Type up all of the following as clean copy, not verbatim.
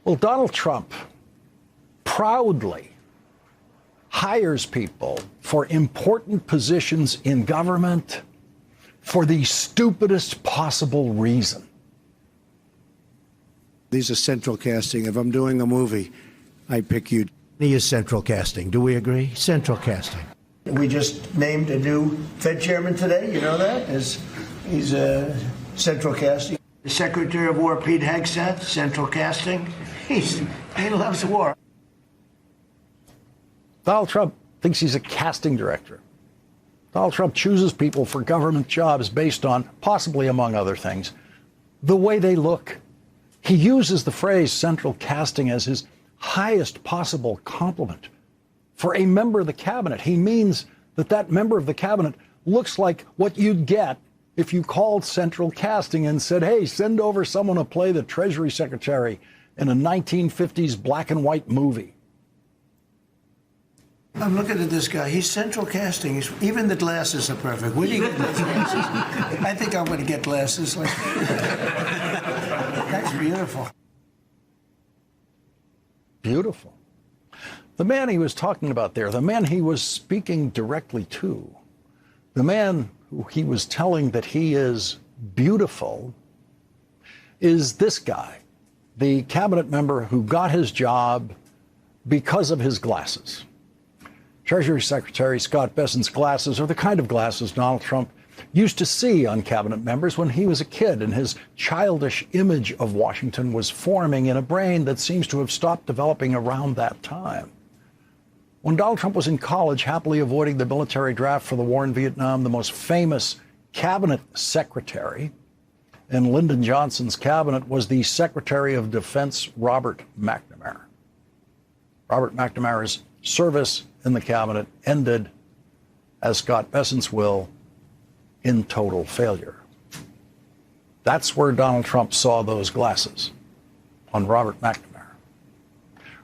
Well, Donald Trump proudly hires people for important positions in government for the stupidest possible reason. These are central casting. If I'm doing a movie, I pick you. He is central casting. Do we agree? Central casting. We just named a new Fed chairman today. You know that? He's central casting. The Secretary of War, Pete Hegseth, central casting. He loves war. Donald Trump thinks he's a casting director. Donald Trump chooses people for government jobs based on, possibly among other things, the way they look. He uses the phrase central casting as his highest possible compliment for a member of the cabinet. He means that that member of the cabinet looks like what you'd get if you called central casting and said, hey, send over someone to play the Treasury Secretary in a 1950s black and white movie. I'm looking at this guy. He's central casting. Even the glasses are perfect. Where do you get those glasses? I think I'm going to get glasses. That's beautiful. Beautiful. The man he was talking about there, the man he was speaking directly to, the man who he was telling that he is beautiful, is this guy, the cabinet member who got his job because of his glasses. Treasury Secretary Scott Bessent's glasses are the kind of glasses Donald Trump used to see on cabinet members when he was a kid, and his childish image of Washington was forming in a brain that seems to have stopped developing around that time. When Donald Trump was in college, happily avoiding the military draft for the war in Vietnam, the most famous cabinet secretary in Lyndon Johnson's cabinet was the Secretary of Defense, Robert McNamara. Robert McNamara's service in the cabinet ended, as Scott Bessent's will, in total failure. That's where Donald Trump saw those glasses, on Robert McNamara.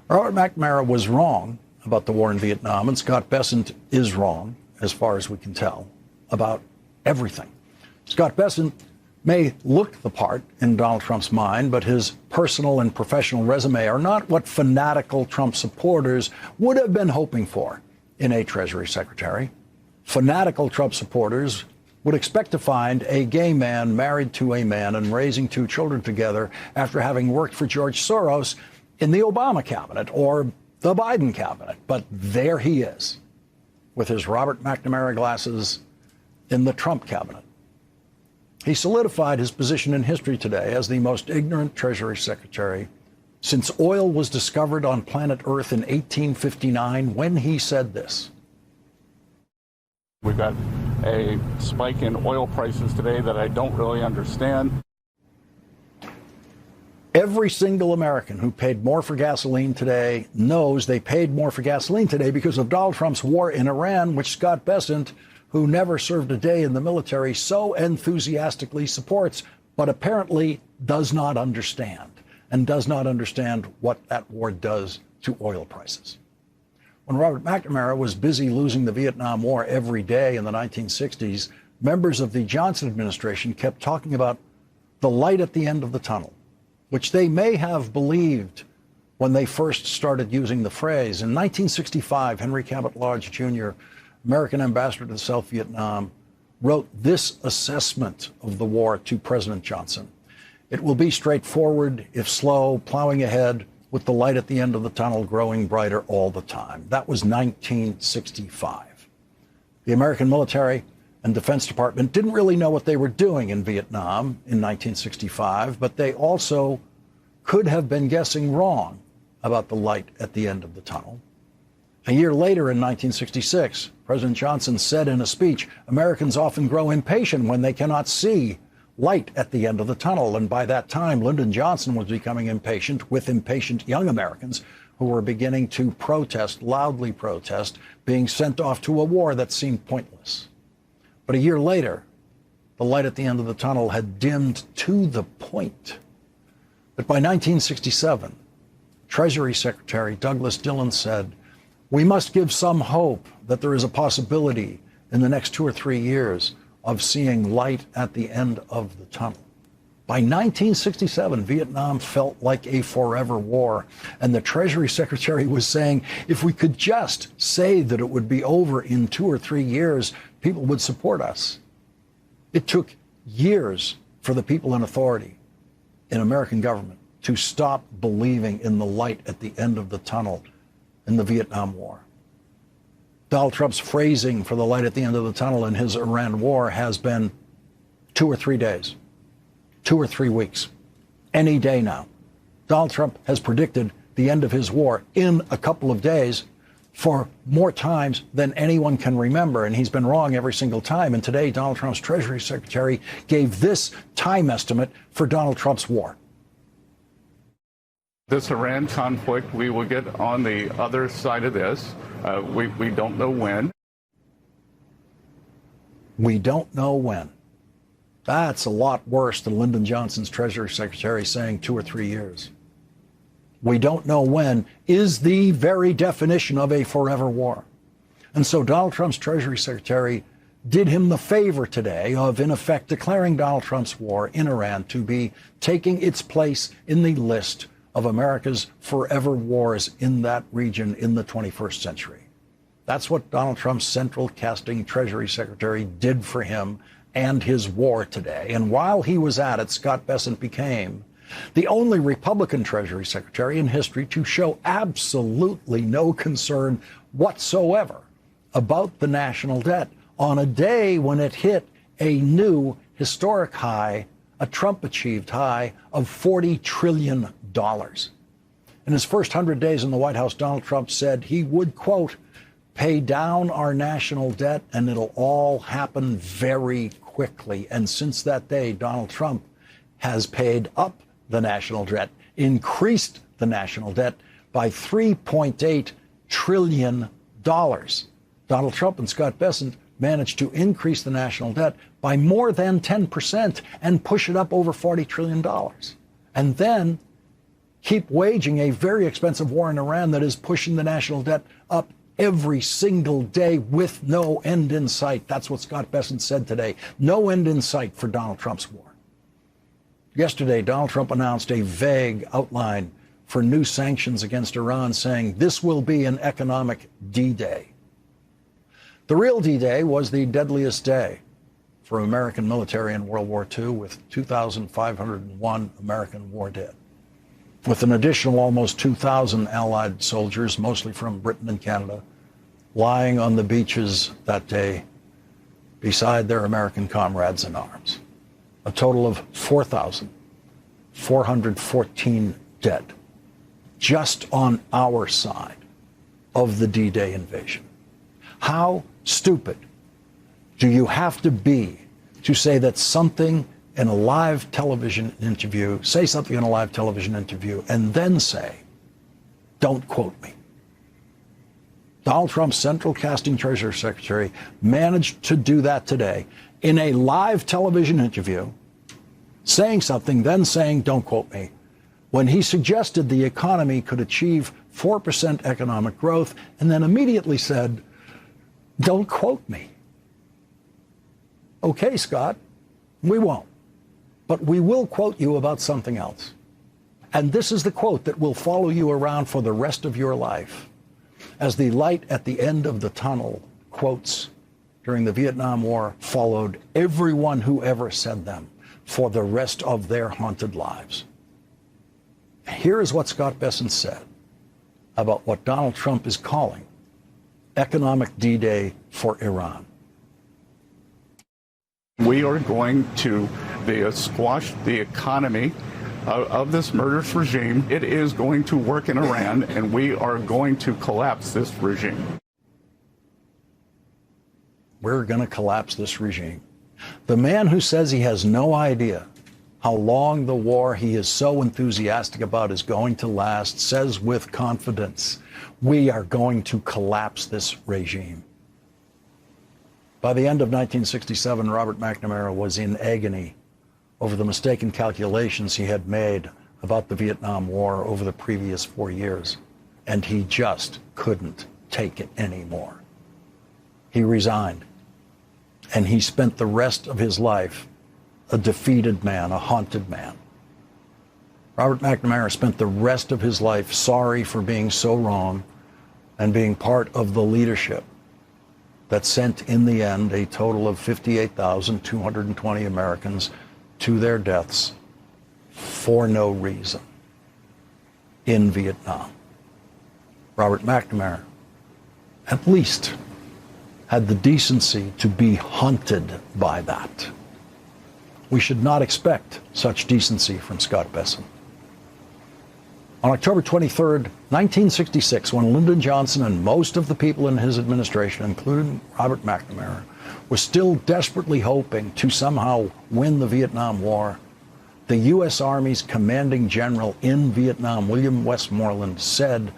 Robert McNamara was wrong about the war in Vietnam, and Scott Bessent is wrong, as far as we can tell, about everything. Scott Bessent may look the part in Donald Trump's mind, but his personal and professional resume are not what fanatical Trump supporters would have been hoping for in a Treasury Secretary. Fanatical Trump supporters would expect to find a gay man married to a man and raising two children together after having worked for George Soros in the Obama cabinet or the Biden cabinet. But there he is, with his Robert McNamara glasses in the Trump cabinet. He solidified his position in history today as the most ignorant Treasury Secretary since oil was discovered on planet Earth in 1859, when he said this. We've got a spike in oil prices today that I don't really understand. Every single American who paid more for gasoline today knows they paid more for gasoline today because of Donald Trump's war in Iran, which Scott Bessent, who never served a day in the military, so enthusiastically supports, but apparently does not understand, and does not understand what that war does to oil prices. When Robert McNamara was busy losing the Vietnam War every day in the 1960s, members of the Johnson administration kept talking about the light at the end of the tunnel, which they may have believed when they first started using the phrase. In 1965, Henry Cabot Lodge Jr., American ambassador to South Vietnam, wrote this assessment of the war to President Johnson. It will be straightforward, if slow, plowing ahead, with the light at the end of the tunnel growing brighter all the time. That was 1965. The American military and Defense Department didn't really know what they were doing in Vietnam in 1965, but they also could have been guessing wrong about the light at the end of the tunnel. A year later, in 1966, President Johnson said in a speech, Americans often grow impatient when they cannot see light at the end of the tunnel. And by that time, Lyndon Johnson was becoming impatient with impatient young Americans who were beginning to protest, loudly protest, being sent off to a war that seemed pointless. But a year later, the light at the end of the tunnel had dimmed to the point that by 1967, Treasury Secretary Douglas Dillon said, we must give some hope that there is a possibility in the next 2 or 3 years of seeing light at the end of the tunnel. By 1967, Vietnam felt like a forever war. And the Treasury Secretary was saying, if we could just say that it would be over in 2 or 3 years, people would support us. It took years for the people in authority in American government to stop believing in the light at the end of the tunnel in the Vietnam War. Donald Trump's phrasing for the light at the end of the tunnel in his Iran war has been 2 or 3 days. 2 or 3 weeks, any day now. Donald Trump has predicted the end of his war in a couple of days for more times than anyone can remember, and he's been wrong every single time. And today, Donald Trump's Treasury Secretary gave this time estimate for Donald Trump's war. This Iran conflict, we will get on the other side of this. We don't know when. We don't know when. That's a lot worse than Lyndon Johnson's Treasury Secretary saying 2 or 3 years. We don't know when is the very definition of a forever war. And so Donald Trump's Treasury Secretary did him the favor today of, in effect, declaring Donald Trump's war in Iran to be taking its place in the list of America's forever wars in that region in the 21st century. That's what Donald Trump's central casting Treasury Secretary did for him and his war today. And while he was at it, Scott Bessent became the only Republican Treasury Secretary in history to show absolutely no concern whatsoever about the national debt on a day when it hit a new historic high, a Trump-achieved high of $40 trillion. In his first 100 days in the White House, Donald Trump said he would, quote, pay down our national debt and it'll all happen very quickly. And since that day, Donald Trump has paid up the national debt, increased the national debt by $3.8 trillion. Donald Trump and Scott Bessent managed to increase the national debt by more than 10% and push it up over $40 trillion. And then keep waging a very expensive war in Iran that is pushing the national debt up every single day with no end in sight. That's what Scott Bessent said today. No end in sight for Donald Trump's war. Yesterday, Donald Trump announced a vague outline for new sanctions against Iran, saying this will be an economic D-Day. The real D-Day was the deadliest day for American military in World War II, with 2,501 American war dead, with an additional almost 2,000 Allied soldiers, mostly from Britain and Canada, lying on the beaches that day beside their American comrades in arms. A total of 4,414 dead, just on our side of the D-Day invasion. How stupid do you have to be to say that something in a live television interview, say something in a live television interview, and then say, don't quote me? Donald Trump's central casting Treasury Secretary managed to do that today in a live television interview, saying something, then saying, don't quote me, when he suggested the economy could achieve 4% economic growth, and then immediately said, don't quote me. Okay, Scott, we won't. But we will quote you about something else. And this is the quote that will follow you around for the rest of your life. As the light at the end of the tunnel quotes during the Vietnam War followed everyone who ever said them for the rest of their haunted lives. Here is what Scott Bessent said about what Donald Trump is calling economic D-Day for Iran. We are going to squash the economy of this murderous regime. It is going to work in Iran, and we are going to collapse this regime. We're going to collapse this regime. The man who says he has no idea how long the war he is so enthusiastic about is going to last says with confidence, we are going to collapse this regime. By the end of 1967, Robert McNamara was in agony over the mistaken calculations he had made about the Vietnam War over the previous 4 years, and he just couldn't take it anymore. He resigned, and he spent the rest of his life a defeated man, a haunted man. Robert McNamara spent the rest of his life sorry for being so wrong and being part of the leadership that sent, in the end, a total of 58,220 Americans to their deaths for no reason in Vietnam. Robert McNamara at least had the decency to be haunted by that. We should not expect such decency from Scott Bessent. On October 23rd, 1966, when Lyndon Johnson and most of the people in his administration, including Robert McNamara, were still desperately hoping to somehow win the Vietnam War, the U.S. Army's commanding general in Vietnam, William Westmoreland, said,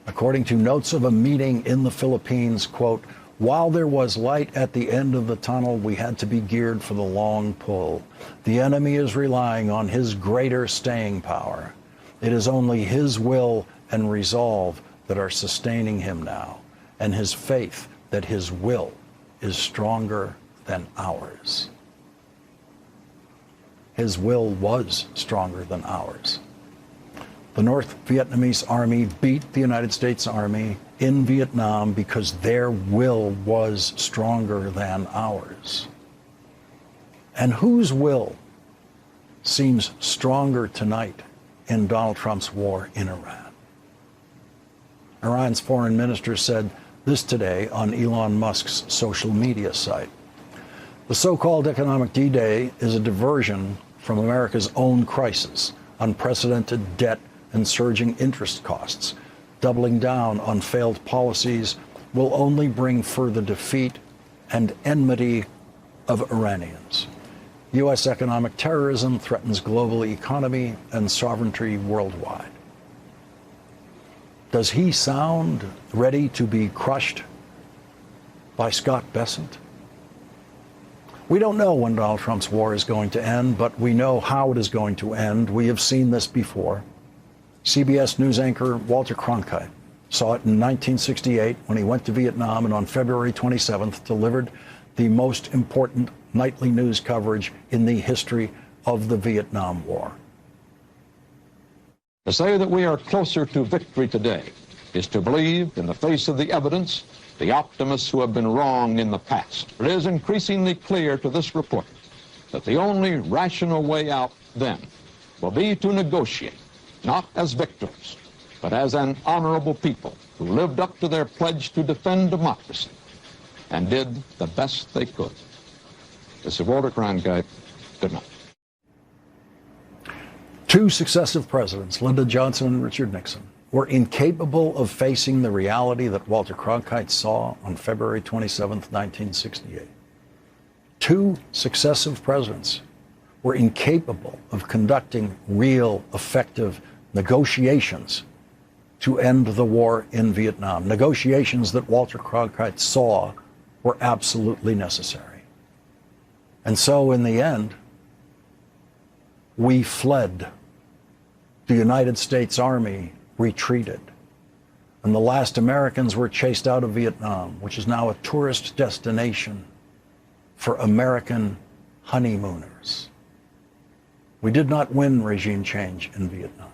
according to notes of a meeting in the Philippines, quote, "While there was light at the end of the tunnel, we had to be geared for the long pull. The enemy is relying on his greater staying power. It is only his will and resolve that are sustaining him now, and his faith that his will is stronger than ours." His will was stronger than ours. The North Vietnamese Army beat the United States Army in Vietnam because their will was stronger than ours. And whose will seems stronger tonight in Donald Trump's war in Iran? Iran's foreign minister said this today on Elon Musk's social media site. The so-called economic D-Day is a diversion from America's own crisis, unprecedented debt and surging interest costs. Doubling down on failed policies will only bring further defeat and enmity of Iranians. U.S. economic terrorism threatens global economy and sovereignty worldwide. Does he sound ready to be crushed by Scott Bessent? We don't know when Donald Trump's war is going to end, but we know how it is going to end. We have seen this before. CBS News anchor Walter Cronkite saw it in 1968 when he went to Vietnam and on February 27th delivered the most important nightly news coverage in the history of the Vietnam War. To say that we are closer to victory today is to believe, in the face of the evidence, the optimists who have been wrong in the past. It is increasingly clear to this report that the only rational way out then will be to negotiate, not as victors, but as an honorable people who lived up to their pledge to defend democracy and did the best they could. This is Walter Cronkite. Good night. Two successive presidents, Lyndon Johnson and Richard Nixon, were incapable of facing the reality that Walter Cronkite saw on February 27, 1968. Two successive presidents were incapable of conducting real, effective negotiations to end the war in Vietnam, negotiations that Walter Cronkite saw were absolutely necessary. And so, in the end, we fled. The United States Army retreated. And the last Americans were chased out of Vietnam, which is now a tourist destination for American honeymooners. We did not win regime change in Vietnam.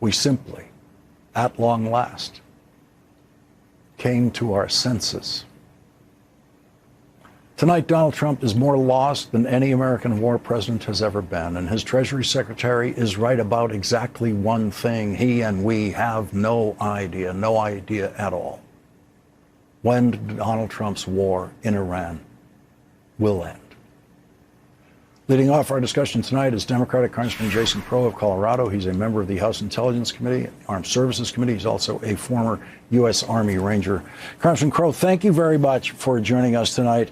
We simply, at long last, came to our senses. Tonight, Donald Trump is more lost than any American war president has ever been, and his Treasury Secretary is right about exactly one thing. He and we have no idea at all, when Donald Trump's war in Iran will end. Leading off our discussion tonight is Democratic Congressman Jason Crow of Colorado. He's a member of the House Intelligence Committee, Armed Services Committee. He's also a former U.S. Army Ranger. Congressman Crow, thank you very much for joining us tonight.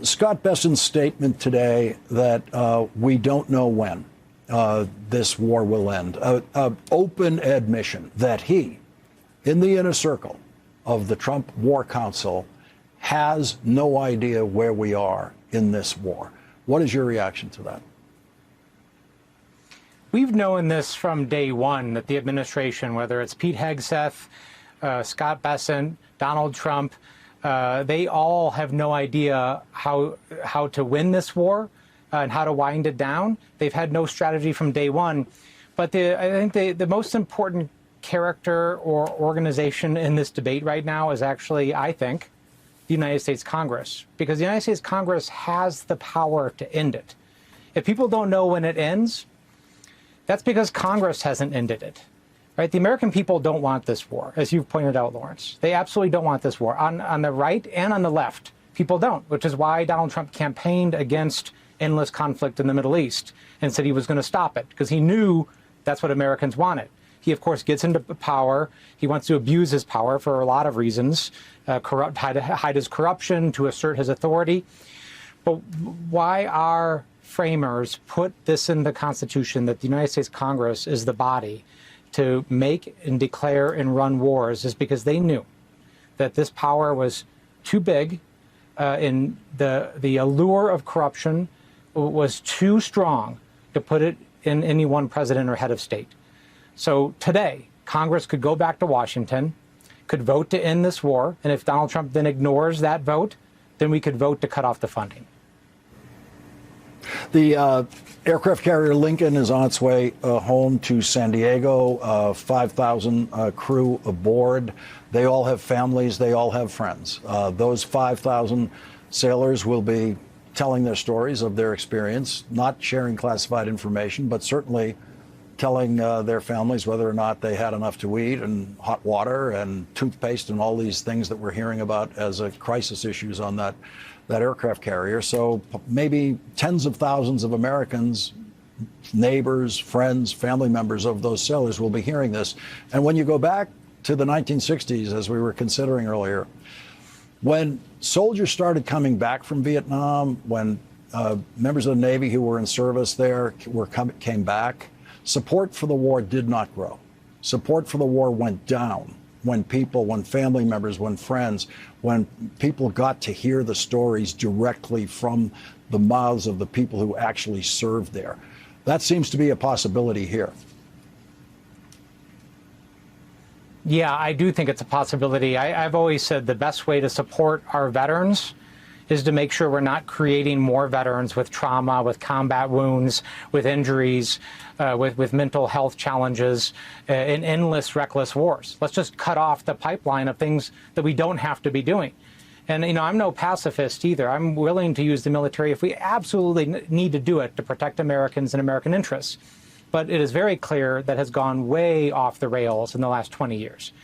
Scott Bessent's statement today that we don't know when this war will end, open admission that he, in the inner circle of the Trump War Council, has no idea where we are in this war. What is your reaction to that? We've known this from day one, that the administration, whether it's Pete Hegseth, Scott Bessent, Donald Trump, they all have no idea how to win this war. and how to wind it down. They've had no strategy from day one. But I think the most important character or organization in this debate right now is actually, I think, the United States Congress, because the United States Congress has the power to end it. If people don't know when it ends, that's because Congress hasn't ended it. Right? The American people don't want this war, as you've pointed out, Lawrence. They absolutely don't want this war. On the right and on the left, people don't, which is why Donald Trump campaigned against endless conflict in the Middle East and said he was going to stop it, because he knew that's what Americans wanted. He, of course, gets into power. He wants to abuse his power for a lot of reasons, hide his corruption, to assert his authority. But why our framers put this in the Constitution, that the United States Congress is the body to make and declare and run wars, is because they knew that this power was too big, and the allure of corruption was too strong to put it in any one president or head of state. So today, Congress could go back to Washington, could vote to end this war, and if Donald Trump then ignores that vote, then we could vote to cut off the funding. The aircraft carrier Lincoln is on its way home to San Diego. 5,000 crew aboard. They all have families. They all have friends. Those 5,000 sailors will be telling their stories of their experience, not sharing classified information, but certainly telling their families whether or not they had enough to eat and hot water and toothpaste and all these things that we're hearing about as crisis issues on that aircraft carrier. So maybe tens of thousands of Americans, neighbors, friends, family members of those sailors will be hearing this. And when you go back to the 1960s, as we were considering earlier, when soldiers started coming back from Vietnam, when members of the Navy who were in service there came back, support for the war did not grow. Support for the war went down when family members, when friends, when people got to hear the stories directly from the mouths of the people who actually served there. That seems to be a possibility here. Yeah, I do think it's a possibility. I've always said the best way to support our veterans is to make sure we're not creating more veterans with trauma, with combat wounds, with injuries, with mental health challenges, in endless, reckless wars. Let's just cut off the pipeline of things that we don't have to be doing. And, I'm no pacifist either. I'm willing to use the military if we absolutely need to do it to protect Americans and American interests. But it is very clear that has gone way off the rails in the last 20 years.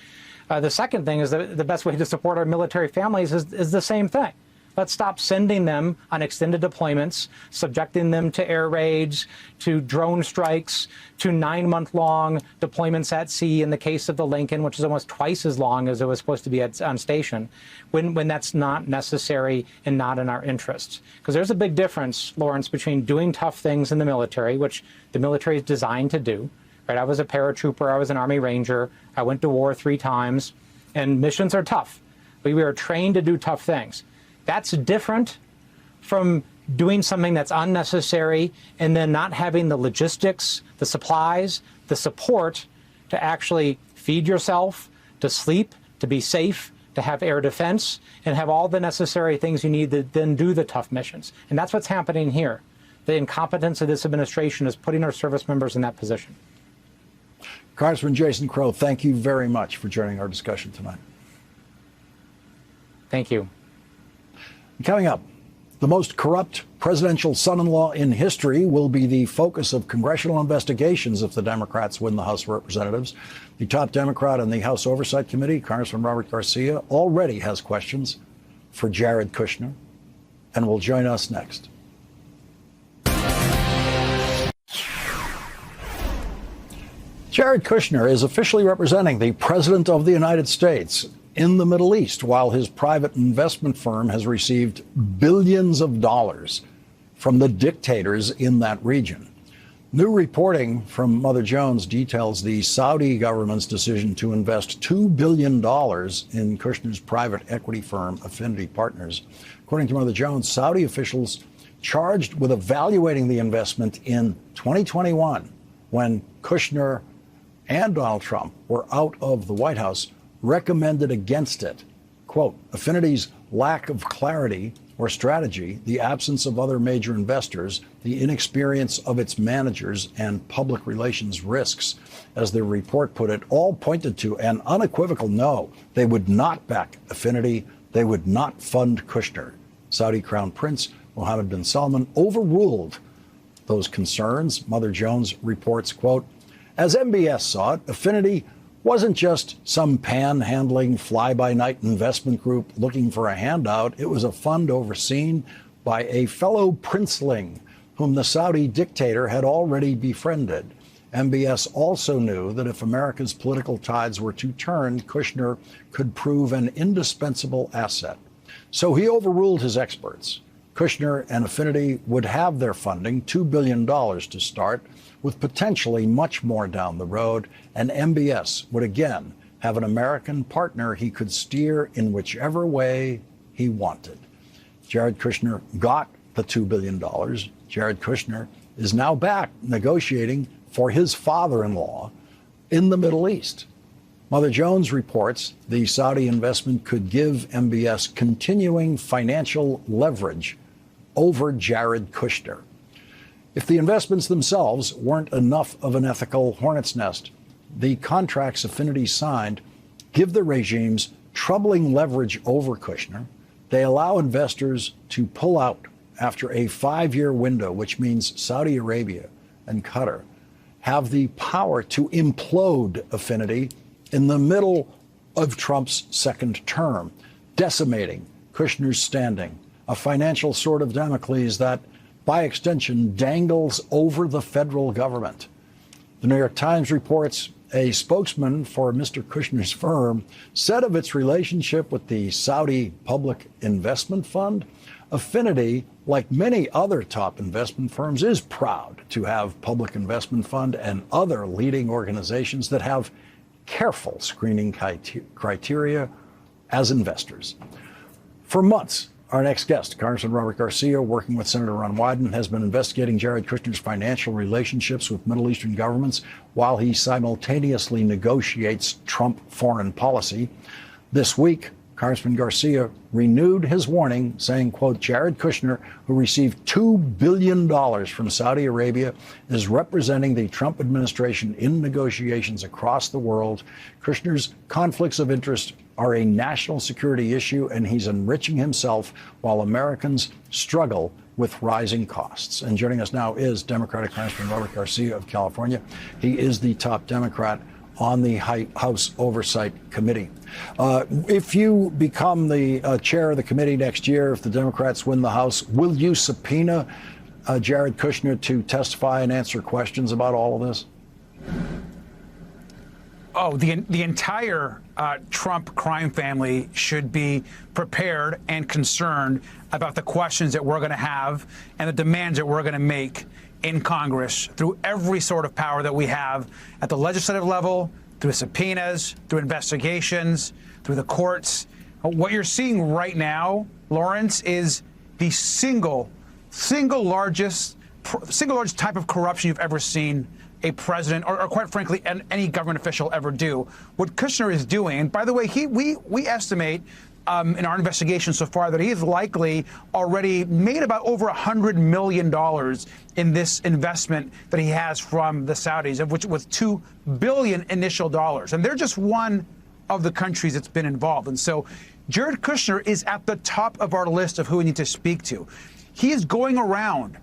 The second thing is that the best way to support our military families is the same thing. Let's stop sending them on extended deployments, subjecting them to air raids, to drone strikes, to 9-month-long deployments at sea in the case of the Lincoln, which is almost twice as long as it was supposed to be on station, when that's not necessary and not in our interests. Because there's a big difference, Lawrence, between doing tough things in the military, which the military is designed to do. Right? I was a paratrooper. I was an Army Ranger. I went to war 3 times. And missions are tough. We are trained to do tough things. That's different from doing something that's unnecessary and then not having the logistics, the supplies, the support to actually feed yourself, to sleep, to be safe, to have air defense, and have all the necessary things you need to then do the tough missions. And that's what's happening here. The incompetence of this administration is putting our service members in that position. Congressman Jason Crow, thank you very much for joining our discussion tonight. Thank you. Coming up, the most corrupt presidential son-in-law in history will be the focus of congressional investigations if the Democrats win the House of Representatives. The top Democrat on the House Oversight Committee, Congressman Robert Garcia, already has questions for Jared Kushner and will join us next. Jared Kushner is officially representing the President of the United States in the Middle East, while his private investment firm has received billions of dollars from the dictators in that region. New reporting from Mother Jones details the Saudi government's decision to invest $2 billion in Kushner's private equity firm, Affinity Partners. According to Mother Jones, Saudi officials charged with evaluating the investment in 2021, when Kushner and Donald Trump were out of the White House, recommended against it. Quote, Affinity's lack of clarity or strategy, the absence of other major investors, the inexperience of its managers, and public relations risks, as the report put it, all pointed to an unequivocal no. They would not back Affinity. They would not fund Kushner. Saudi Crown Prince Mohammed bin Salman overruled those concerns. Mother Jones reports, quote, as MBS saw it, Affinity wasn't just some panhandling fly-by-night investment group looking for a handout. It was a fund overseen by a fellow princeling whom the Saudi dictator had already befriended. MBS also knew that if America's political tides were to turn, Kushner could prove an indispensable asset. So he overruled his experts. Kushner and Affinity would have their funding, $2 billion to start, with potentially much more down the road, and MBS would again have an American partner he could steer in whichever way he wanted. Jared Kushner got the $2 billion. Jared Kushner is now back negotiating for his father-in-law in the Middle East. Mother Jones reports the Saudi investment could give MBS continuing financial leverage over Jared Kushner. If the investments themselves weren't enough of an ethical hornet's nest, the contracts Affinity signed give the regimes troubling leverage over Kushner. They allow investors to pull out after a 5-year window, which means Saudi Arabia and Qatar have the power to implode Affinity in the middle of Trump's second term, decimating Kushner's standing, a financial sword of Damocles that, by extension, dangles over the federal government. The New York Times reports a spokesman for Mr. Kushner's firm said of its relationship with the Saudi Public Investment Fund, Affinity, like many other top investment firms, is proud to have Public Investment Fund and other leading organizations that have careful screening criteria as investors. For months, our next guest, Congressman Robert Garcia, working with Senator Ron Wyden, has been investigating Jared Kushner's financial relationships with Middle Eastern governments while he simultaneously negotiates Trump foreign policy. This week, Congressman Garcia renewed his warning, saying, quote, Jared Kushner, who received $2 billion from Saudi Arabia, is representing the Trump administration in negotiations across the world. Kushner's conflicts of interest are a national security issue, and he's enriching himself while Americans struggle with rising costs. And joining us now is Democratic Congressman Robert Garcia of California. He is the top Democrat on the House Oversight Committee. If you become the chair of the committee next year, if the Democrats win the House, will you subpoena Jared Kushner to testify and answer questions about all of this? Oh, the entire Trump crime family should be prepared and concerned about the questions that we're going to have and the demands that we're going to make in Congress through every sort of power that we have at the legislative level, through subpoenas, through investigations, through the courts. What you're seeing right now, Lawrence, is the single largest type of corruption you've ever seen a president or quite frankly, any government official ever do. What Kushner is doing, and by the way, we estimate in our investigation so far that he has likely already made about over $100 million in this investment that he has from the Saudis, of which was $2 billion initial dollars. And they're just one of the countries that's been involved. And so Jared Kushner is at the top of our list of who we need to speak to. He is going around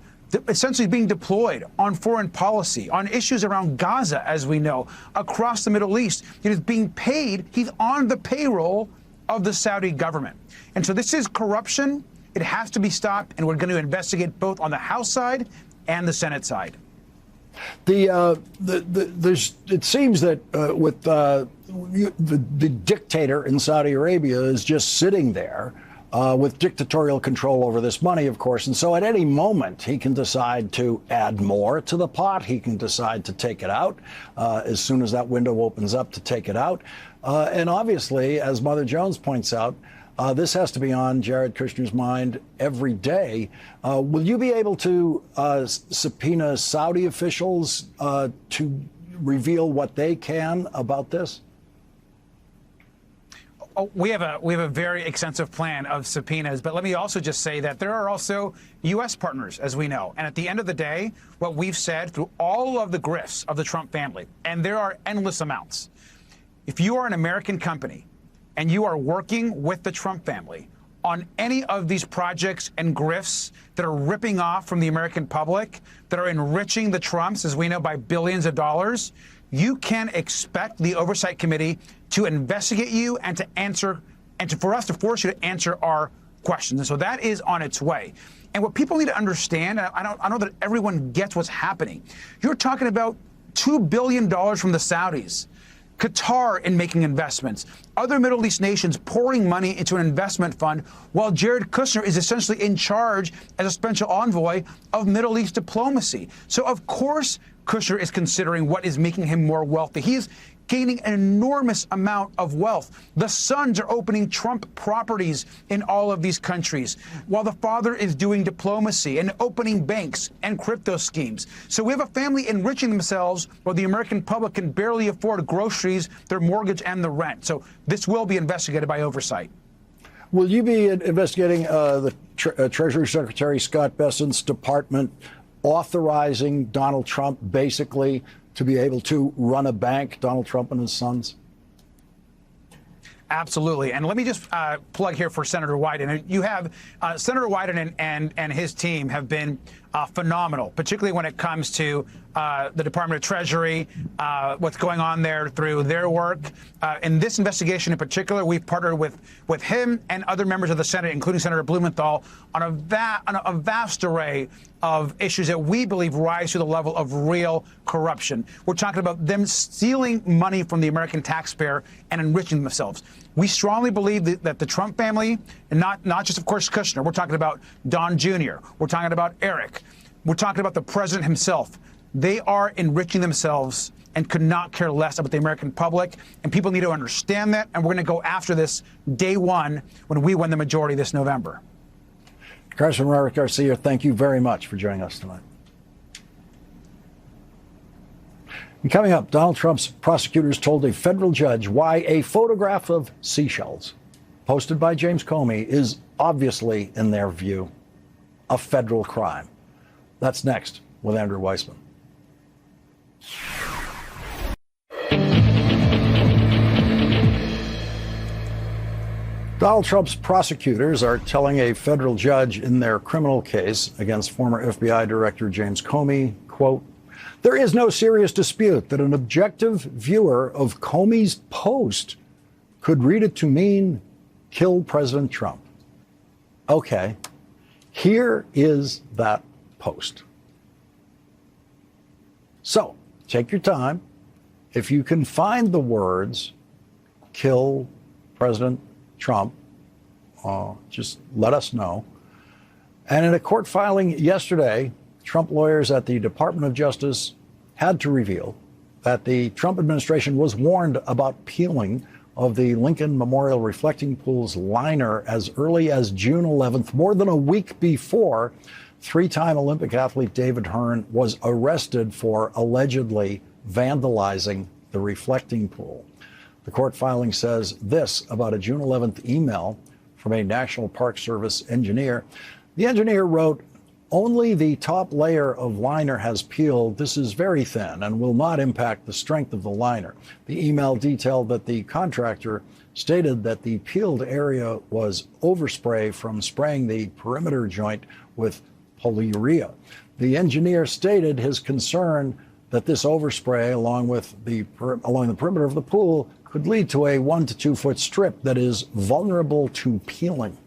essentially being deployed on foreign policy, on issues around Gaza, as we know, across the Middle East. He is being paid. He's on the payroll of the Saudi government. And so this is corruption. It has to be stopped, and we're going to investigate both on the House side and the Senate side. It seems that with the dictator in Saudi Arabia is just sitting there with dictatorial control over this money, of course. And so at any moment, he can decide to add more to the pot. He can decide to take it out as soon as that window opens up to take it out. And obviously, as Mother Jones points out, this has to be on Jared Kushner's mind every day. Will you be able to subpoena Saudi officials to reveal what they can about this? we have a very extensive plan of subpoenas, but let me also just say that there are also U.S. partners, as we know. And at the end of the day, what we've said through all of the grifts of the Trump family, and there are endless amounts, if you are an American company and you are working with the Trump family on any of these projects and grifts that are ripping off from the American public, that are enriching the Trumps, as we know, by billions of dollars, you can expect the Oversight Committee to investigate you and to answer, and for us to force you to answer our questions. And so that is on its way. And what people need to understand, and I know that everyone gets what's happening. You're talking about $2 billion from the Saudis, Qatar in making investments, other Middle East nations pouring money into an investment fund, while Jared Kushner is essentially in charge as a special envoy of Middle East diplomacy. So, of course, Kushner is considering what is making him more wealthy. He is gaining an enormous amount of wealth. The sons are opening Trump properties in all of these countries, while the father is doing diplomacy and opening banks and crypto schemes. So we have a family enriching themselves while the American public can barely afford groceries, their mortgage, and the rent. So this will be investigated by Oversight. Will you be investigating the Treasury Secretary Scott Bessent's department authorizing Donald Trump basically to be able to run a bank, Donald Trump and his sons? Absolutely. And let me just plug here for Senator Wyden. You have Senator Wyden and his team have been phenomenal, particularly when it comes to the Department of Treasury, what's going on there through their work. In this investigation in particular, we've partnered with him and other members of the Senate, including Senator Blumenthal, on a vast array of issues that we believe rise to the level of real corruption. We're talking about them stealing money from the American taxpayer and enriching themselves. We strongly believe that the Trump family, and not just, of course, Kushner, we're talking about Don Jr., we're talking about Eric, we're talking about the president himself. They are enriching themselves and could not care less about the American public. And people need to understand that. And we're going to go after this day one when we win the majority this November. Congressman Robert Garcia, thank you very much for joining us tonight. And coming up, Donald Trump's prosecutors told a federal judge why a photograph of seashells posted by James Comey is obviously, in their view, a federal crime. That's next with Andrew Weissman. Donald Trump's prosecutors are telling a federal judge in their criminal case against former FBI Director James Comey, quote, "There is no serious dispute that an objective viewer of Comey's post could read it to mean kill President Trump." Okay, here is that post. So take your time. If you can find the words kill President Trump, just let us know. And in a court filing yesterday, Trump lawyers at the Department of Justice had to reveal that the Trump administration was warned about peeling of the Lincoln Memorial Reflecting Pool's liner as early as June 11th, more than a week before three-time Olympic athlete David Hearn was arrested for allegedly vandalizing the reflecting pool. The court filing says this about a June 11th email from a National Park Service engineer. The engineer wrote, "Only the top layer of liner has peeled. This is very thin and will not impact the strength of the liner." The email detailed that the contractor stated that the peeled area was overspray from spraying the perimeter joint with polyurea. The engineer stated his concern that this overspray along the perimeter of the pool could lead to a 1 to 2 foot strip that is vulnerable to peeling.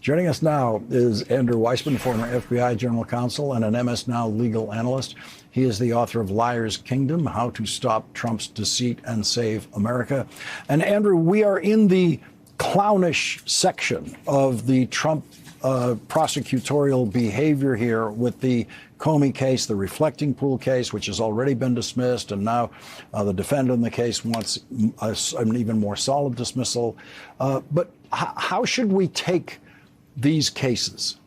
Joining us now is Andrew Weissman, former FBI general counsel and an MS Now legal analyst. He is the author of Liar's Kingdom, How to Stop Trump's Deceit and Save America. And Andrew, we are in the clownish section of the Trump prosecutorial behavior here with the Comey case, the reflecting pool case, which has already been dismissed, and now the defendant in the case wants an even more solid dismissal. But how should we take these cases?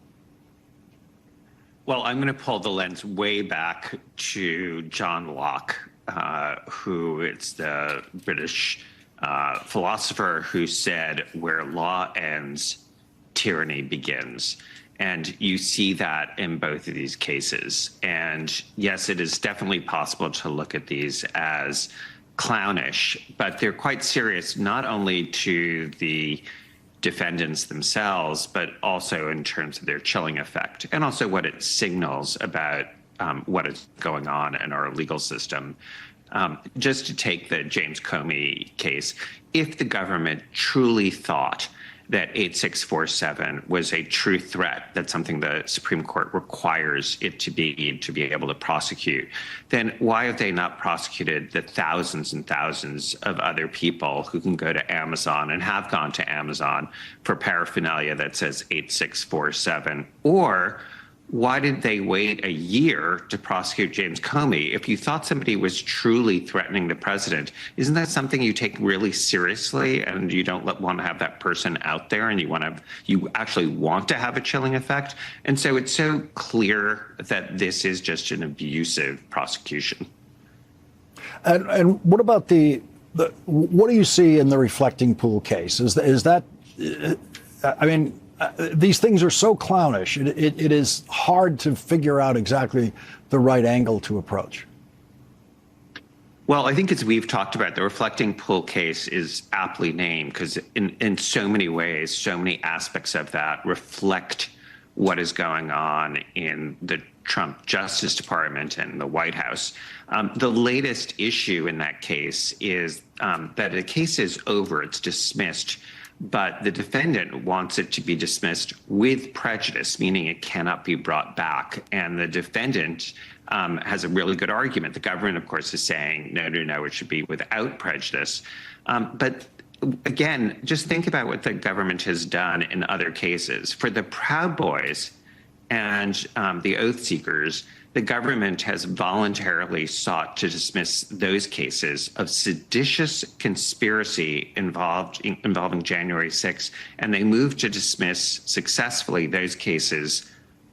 Well, I'm going to pull the lens way back to John Locke, who is the British philosopher who said, "Where law ends, tyranny begins." And you see that in both of these cases. And yes, it is definitely possible to look at these as clownish, but they're quite serious, not only to the defendants themselves, but also in terms of their chilling effect and also what it signals about what is going on in our legal system. Just to take the James Comey case, if the government truly thought that 8647 was a true threat, that's something the Supreme Court requires it to be able to prosecute, then why have they not prosecuted the thousands and thousands of other people who can go to Amazon and have gone to Amazon for paraphernalia that says 8647? Or why did they wait a year to prosecute James Comey? If you thought somebody was truly threatening the president, isn't that something you take really seriously, and you don't want to have that person out there, and you actually want to have a chilling effect? And so it's so clear that this is just an abusive prosecution. And what about what do you see in the reflecting pool case? Is that I mean, these things are so clownish. It is hard to figure out exactly the right angle to approach. Well, I think as we've talked about, the reflecting pool case is aptly named because in so many ways, so many aspects of that reflect what is going on in the Trump Justice Department and the White House. The latest issue in that case is that the case is over, it's dismissed, but the defendant wants it to be dismissed with prejudice, meaning it cannot be brought back. And the defendant has a really good argument. The government, of course, is saying, no, it should be without prejudice. But again, just think about what the government has done in other cases. For the Proud Boys and the Oath Seekers, the government has voluntarily sought to dismiss those cases of seditious conspiracy involving January 6th, and they moved to dismiss successfully those cases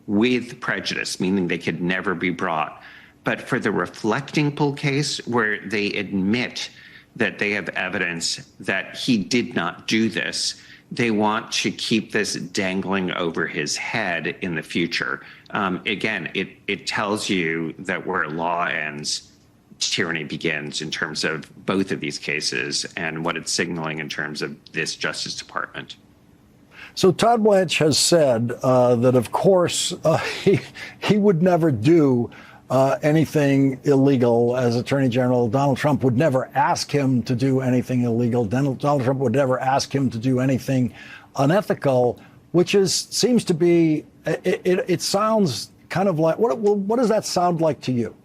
with prejudice, meaning they could never be brought. But for the reflecting pool case, where they admit that they have evidence that he did not do this, they want to keep this dangling over his head in the future. Again, it tells you that where law ends, tyranny begins in terms of both of these cases and what it's signaling in terms of this Justice Department. So Todd Blanche has said that, of course, he would never do anything illegal as Attorney General. Donald Trump would never ask him to do anything illegal. Donald Trump would never ask him to do anything unethical, which seems to be, it sounds kind of like, what does that sound like to you?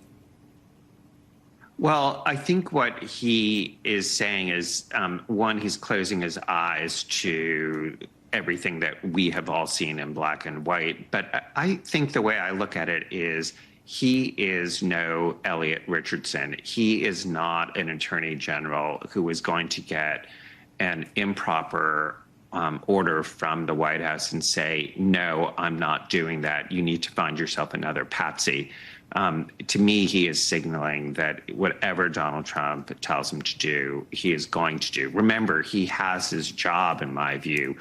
Well, I think what he is saying is, one, he's closing his eyes to everything that we have all seen in black and white. But I think the way I look at it is, he is no Elliot Richardson. He is not an attorney general who is going to get an improper order from the White House and say, no, I'm not doing that. You need to find yourself another patsy. To me, he is signaling that whatever Donald Trump tells him to do, he is going to do. Remember, he has his job, in my view,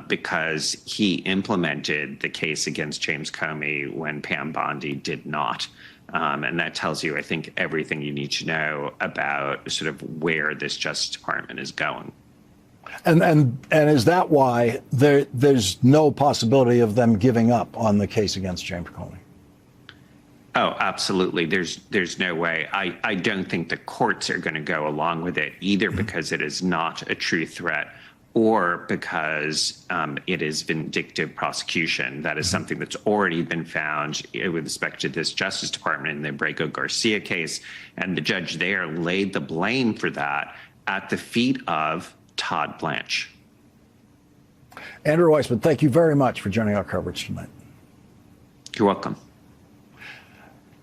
because he implemented the case against James Comey when Pam Bondi did not. And that tells you, I think, everything you need to know about sort of where this Justice Department is going. And is that why there's no possibility of them giving up on the case against James Comey? Oh, absolutely. There's no way. I don't think the courts are going to go along with it, either because it is not a true threat or because it is vindictive prosecution. That is something that's already been found with respect to this Justice Department in the Abrego Garcia case. And the judge there laid the blame for that at the feet of Todd Blanche. Andrew Weissmann, thank you very much for joining our coverage tonight. You're welcome.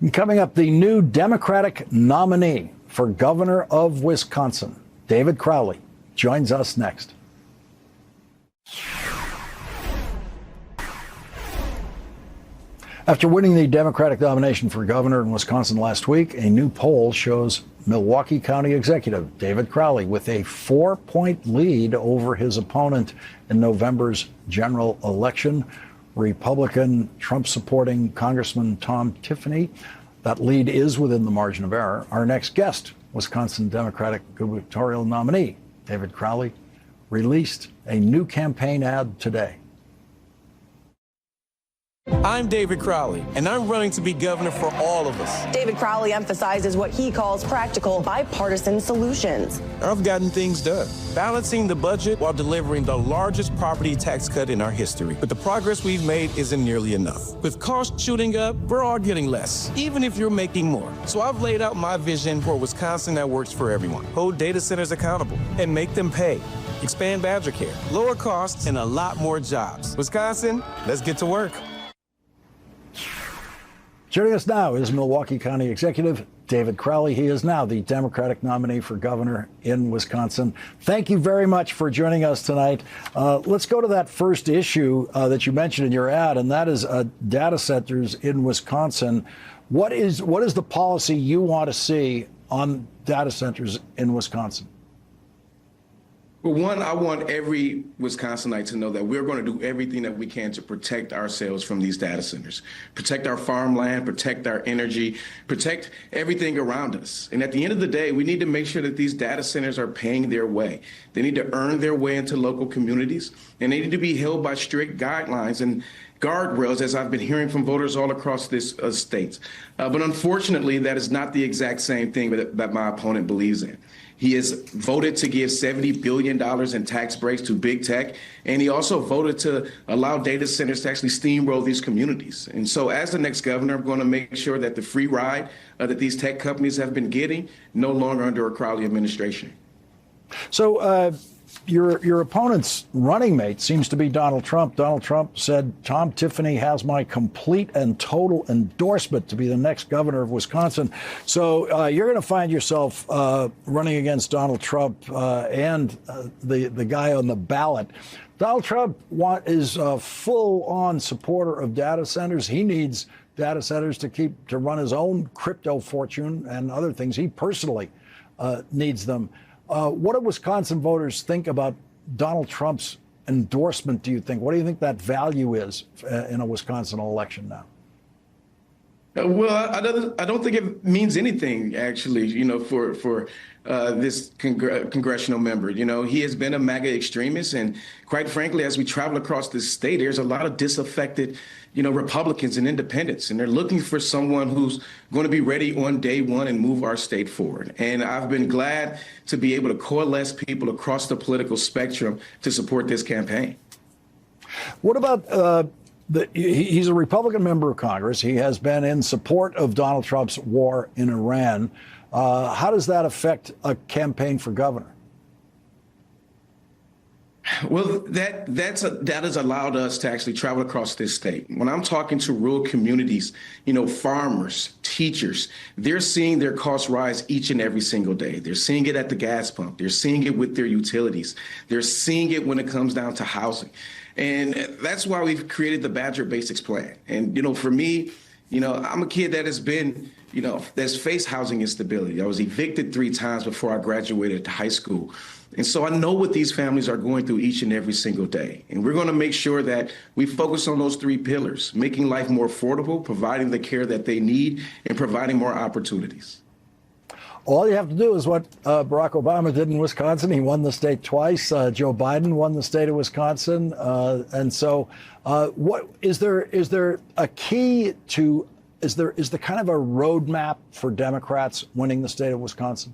And coming up, the new Democratic nominee for governor of Wisconsin, David Crowley, joins us next. After winning the Democratic nomination for governor in Wisconsin last week, a new poll shows Milwaukee County Executive David Crowley with a 4-point lead over his opponent in November's general election, Republican Trump-supporting Congressman Tom Tiffany. That lead is within the margin of error. Our next guest, Wisconsin Democratic gubernatorial nominee David Crowley, released a new campaign ad today. I'm David Crowley, and I'm running to be governor for all of us. David Crowley emphasizes what he calls practical, bipartisan solutions. I've gotten things done, balancing the budget while delivering the largest property tax cut in our history. But the progress we've made isn't nearly enough. With costs shooting up, we're all getting less, even if you're making more. So I've laid out my vision for Wisconsin that works for everyone. Hold data centers accountable and make them pay. Expand Badger Care, lower costs, and a lot more jobs. Wisconsin, let's get to work. Joining us now is Milwaukee County Executive David Crowley. He is now the Democratic nominee for governor in Wisconsin. Thank you very much for joining us tonight. Let's go to that first issue that you mentioned in your ad, and that is data centers in Wisconsin. What is the policy you want to see on data centers in Wisconsin? Well, one, I want every Wisconsinite to know that we're going to do everything that we can to protect ourselves from these data centers, protect our farmland, protect our energy, protect everything around us. And at the end of the day, we need to make sure that these data centers are paying their way. They need to earn their way into local communities, and they need to be held by strict guidelines and guardrails, as I've been hearing from voters all across this state. But unfortunately, that is not the exact same thing that my opponent believes in. He has voted to give $70 billion in tax breaks to big tech, and he also voted to allow data centers to actually steamroll these communities. And so as the next governor, I'm going to make sure that the free ride that these tech companies have been getting no longer under a Crowley administration. So your opponent's running mate seems to be Donald Trump. Donald Trump said, Tom Tiffany has my complete and total endorsement to be the next governor of Wisconsin. So you're going to find yourself running against Donald Trump and the guy on the ballot. Donald Trump is a full-on supporter of data centers. He needs data centers to run his own crypto fortune and other things. He personally needs them. What do Wisconsin voters think about Donald Trump's endorsement, do you think? What do you think that value is in a Wisconsin election now? Well, I don't think it means anything, actually, for this congressional member. He has been a MAGA extremist. And quite frankly, as we travel across this state, there's a lot of disaffected Republicans and independents, and they're looking for someone who's going to be ready on day one and move our state forward. And I've been glad to be able to coalesce people across the political spectrum to support this campaign. What about he's a Republican member of Congress. He has been in support of Donald Trump's war in Iran. How does that affect a campaign for governor? Well, that has allowed us to actually travel across this state. When I'm talking to rural communities, farmers, teachers, they're seeing their costs rise each and every single day. They're seeing it at the gas pump. They're seeing it with their utilities. They're seeing it when it comes down to housing. And that's why we've created the Badger Basics Plan. And, for me, I'm a kid that has been, that's faced housing instability. I was evicted 3 times before I graduated high school. And so I know what these families are going through each and every single day. And we're going to make sure that we focus on those 3 pillars, making life more affordable, providing the care that they need, and providing more opportunities. All you have to do is what Barack Obama did in Wisconsin. He won the state twice. Joe Biden won the state of Wisconsin. And so what is there a key to, is there kind of a roadmap for Democrats winning the state of Wisconsin?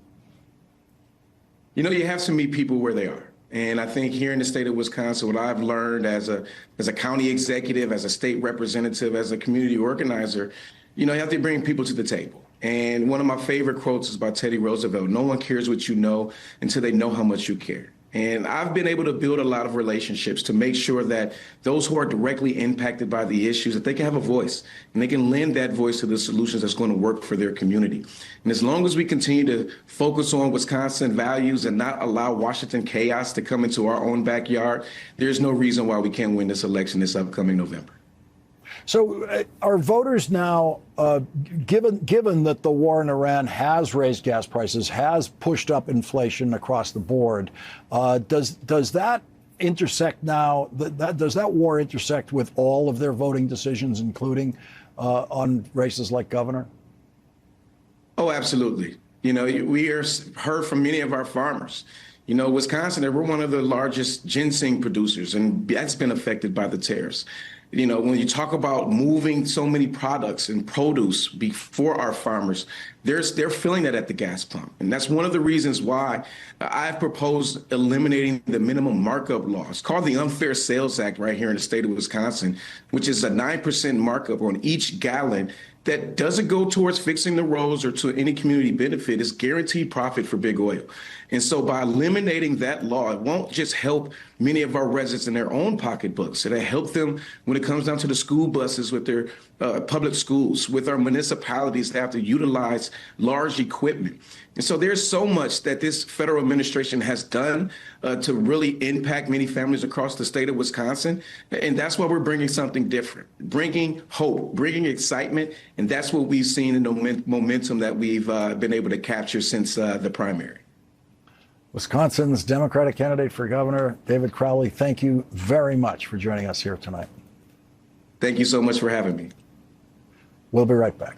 You have to meet people where they are. And I think here in the state of Wisconsin, what I've learned as a county executive, as a state representative, as a community organizer, you have to bring people to the table. And one of my favorite quotes is by Teddy Roosevelt: "No one cares what you know until they know how much you care." And I've been able to build a lot of relationships to make sure that those who are directly impacted by the issues, that they can have a voice and they can lend that voice to the solutions that's going to work for their community. And as long as we continue to focus on Wisconsin values and not allow Washington chaos to come into our own backyard, there's no reason why we can't win this election this upcoming November. So are voters now, given that the war in Iran has raised gas prices, has pushed up inflation across the board, does that intersect now? Does that war intersect with all of their voting decisions, including on races like governor? Oh, absolutely. You know, we heard from many of our farmers. You know, Wisconsin, we're one of the largest ginseng producers, and that's been affected by the tariffs. You know, when you talk about moving so many products and produce before our farmers, they're feeling that at the gas pump. And that's one of the reasons why I've proposed eliminating the minimum markup law. It's called the Unfair Sales Act right here in the state of Wisconsin, which is a 9% markup on each gallon that doesn't go towards fixing the roads or to any community benefit. It's guaranteed profit for big oil. And so by eliminating that law, it won't just help many of our residents in their own pocketbooks. It'll help them when it comes down to the school buses with their public schools, with our municipalities that have to utilize large equipment. And so there's so much that this federal administration has done to really impact many families across the state of Wisconsin. And that's why we're bringing something different, bringing hope, bringing excitement. And that's what we've seen in the momentum that we've been able to capture since the primary. Wisconsin's Democratic candidate for governor, David Crowley, thank you very much for joining us here tonight. Thank you so much for having me. We'll be right back.